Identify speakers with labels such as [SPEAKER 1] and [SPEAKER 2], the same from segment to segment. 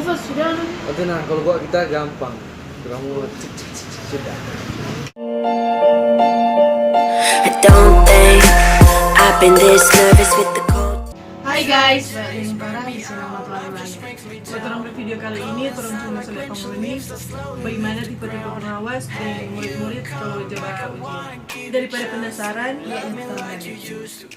[SPEAKER 1] Alfa sudah.
[SPEAKER 2] Oh, tenang, kalau gua kita gampang. Kamu cik cik cik cik, sudah.
[SPEAKER 3] I don't think I've been this nervous with the cold.
[SPEAKER 1] Hai guys, balik jumpa lagi sama Pelangi. Buat orang video kali ini, orang cuma lihat kamu ini bagaimana tipe-tipe pengawas dan murid-murid kalau jabat uji. Daripada penasaran, ya kita lanjut.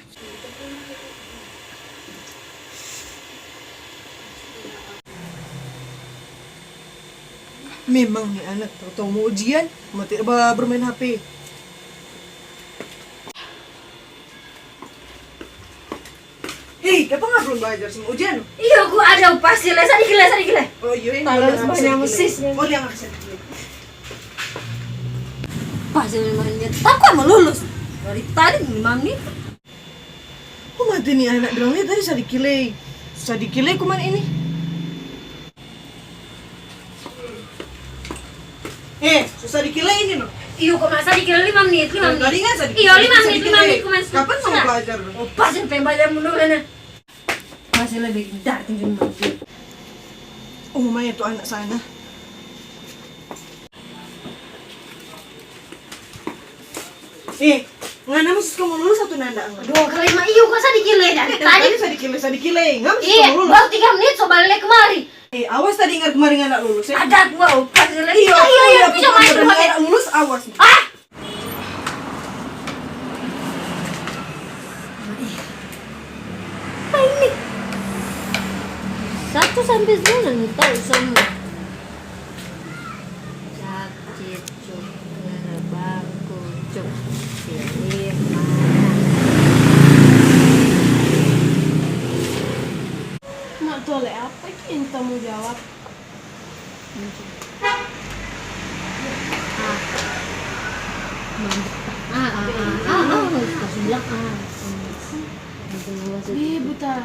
[SPEAKER 4] Memang nih anak tahu mau ujian, mau tidak bermain HP. Hei, kenapa nggak belum belajar sama ujian?
[SPEAKER 5] Iya, gua ada pasti les gila.
[SPEAKER 4] Oh iya, ini
[SPEAKER 5] Tolong
[SPEAKER 4] udah
[SPEAKER 5] banyak
[SPEAKER 4] bisa
[SPEAKER 5] mesis.
[SPEAKER 4] dikit. Oh, dia nggak bisa dikit.
[SPEAKER 5] Pasti menit. Tak kan mau lulus. Dari tadi 5 menit.
[SPEAKER 4] Kok mati nih anak bilangnya tadi sadikile kuman ini? Susah dikile ini no.
[SPEAKER 5] Iya, kok masa dikira 5 menit.
[SPEAKER 4] Tadi kan sadikile.
[SPEAKER 5] Iya, 5 menit kok masih.
[SPEAKER 4] Kapan mau belajar?
[SPEAKER 5] Oh, pasti pengen belajar mundur kan. Masih lebih dari 7 menit.
[SPEAKER 4] Oh, mamanya tuh anak sana. Ngana masih kamu lulus satu nanda enggak?
[SPEAKER 5] 2 kali mah iya kok sadikile dari tadi.
[SPEAKER 4] Sadikile, nggak masih
[SPEAKER 5] Iya,
[SPEAKER 4] kamu lulus.
[SPEAKER 5] baru 3 menit coba balik kemari.
[SPEAKER 4] Awas tadi ingat kemarin nggak lulus ya?
[SPEAKER 5] Ada gua pasti les.
[SPEAKER 4] Iya,
[SPEAKER 5] bisa main dulu pakai.
[SPEAKER 4] nggak lulus awas.
[SPEAKER 5] Ah! Apa ini? 1 sampai 9 tahu semua. Sakit cuk, bangku cuk, pilih mana?
[SPEAKER 1] Nak toleh apa yang kamu jawab?
[SPEAKER 5] Harus bilang
[SPEAKER 1] Buta.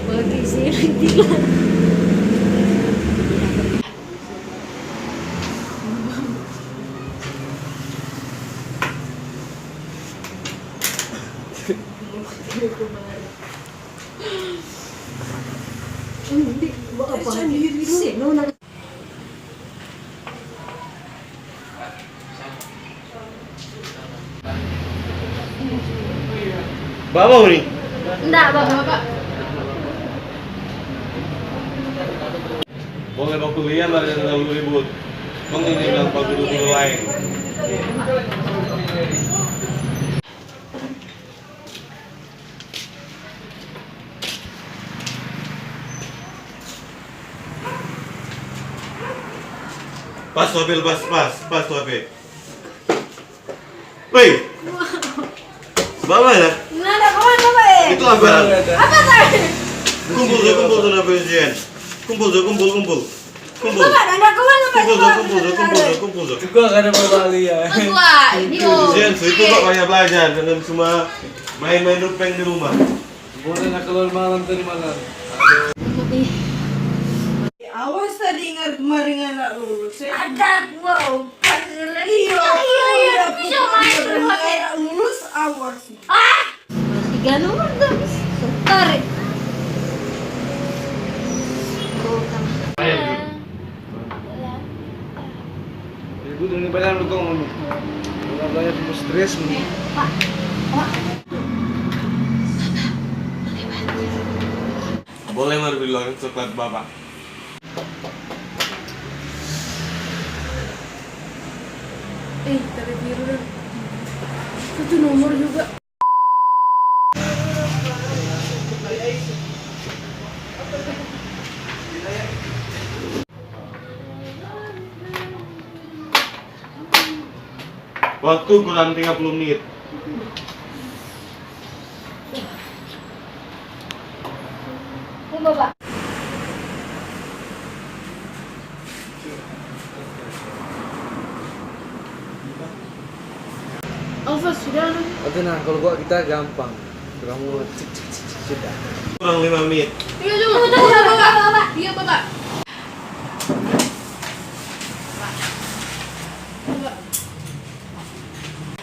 [SPEAKER 5] bagi sih tidak.
[SPEAKER 2] Bawa nih.
[SPEAKER 5] Enggak, Bapak.
[SPEAKER 6] Boleh waktu kuliah lah yang lalu ribut. Bang ini bilang pak guru lain. Pas tuh Abel, pas tuh Abel. Woi, bawa ya?
[SPEAKER 5] Nggak ada kawan, Bapak.
[SPEAKER 6] Itu Abel.
[SPEAKER 5] Apa tadi?
[SPEAKER 6] Kumpul tuh Abel ujian. Kumpul.
[SPEAKER 5] Bapak, ada kawan, Bapak.
[SPEAKER 6] Kumpul.
[SPEAKER 2] Juga gak ada berbalik ya.
[SPEAKER 5] Wah, ini oh.
[SPEAKER 6] Ujian, itu kok banyak belajar dengan cuma main-main rupeng di rumah.
[SPEAKER 2] Boleh nak keluar malam tadi malam.
[SPEAKER 4] Awas tadi ingat kemarin nggak lulus ya?
[SPEAKER 5] Ada gua pasti les.
[SPEAKER 4] Iya,
[SPEAKER 5] Bisa main dulu pakai.
[SPEAKER 4] nggak lulus awas.
[SPEAKER 5] 3 nomor guys. Tarik.
[SPEAKER 2] Ibu dari banyak lu kong. Udah belajar cuma stres nih.
[SPEAKER 6] Boleh mah bilang coklat bapak.
[SPEAKER 1] Tadi biru dan 1 nomor juga.
[SPEAKER 6] Waktu kurang 30 menit.
[SPEAKER 5] Bapak.
[SPEAKER 1] Alfa sudah.
[SPEAKER 2] Oh, tenang, kalau gua kita gampang. Kamu cik cik cik cik, sudah.
[SPEAKER 6] Kurang 5 menit.
[SPEAKER 1] Iya juga.
[SPEAKER 5] Bapak.
[SPEAKER 1] Iya, Bapak.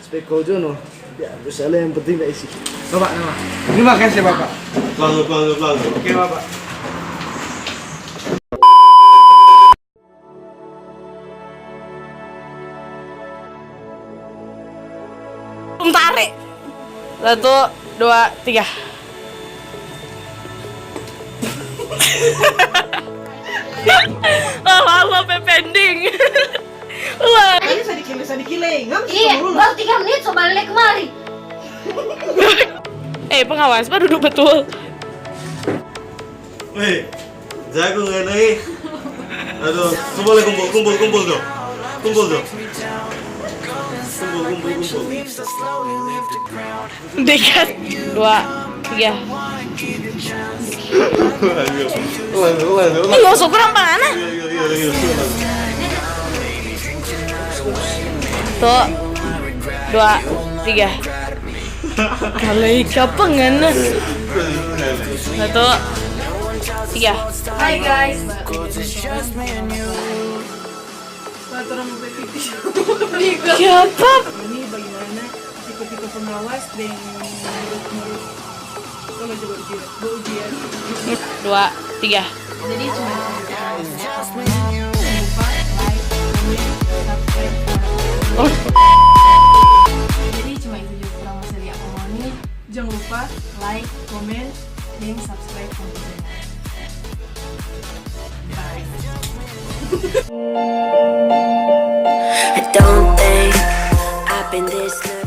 [SPEAKER 2] Spek kau jono. Ya, salah yang penting tak isi. Bapak nama. Terima kasih Bapak.
[SPEAKER 6] Pelan.
[SPEAKER 2] Oke Bapak.
[SPEAKER 1] Tarik. 1, 2, 3. Lama pending. Wah.
[SPEAKER 4] Ini sedikile. Ngam
[SPEAKER 5] Iya, baru 3 menit so balik kemari.
[SPEAKER 1] Pengawas, Pak duduk betul.
[SPEAKER 6] Hei, jago nggak nih? Aduh, boleh kumpul dong. Kumpul.
[SPEAKER 1] Dekat. 2, 3.
[SPEAKER 6] Ulang.
[SPEAKER 1] Lo kurang mana?
[SPEAKER 6] Iya.
[SPEAKER 1] Tuh. 2, 3. Kali kapangan? 1, 3.
[SPEAKER 5] Hai guys.
[SPEAKER 1] Siapa?
[SPEAKER 4] Ini bagaimana tipe-tipe pengawas dan murid-murid. Coba ujian.
[SPEAKER 1] 2, 3.
[SPEAKER 5] Jadi cuma Jadi cuma itu juga kurang masih lihat ini.
[SPEAKER 4] Jangan lupa
[SPEAKER 5] Like,
[SPEAKER 4] komen.
[SPEAKER 5] dan subscribe channel.
[SPEAKER 3] I don't think I've been this nervous.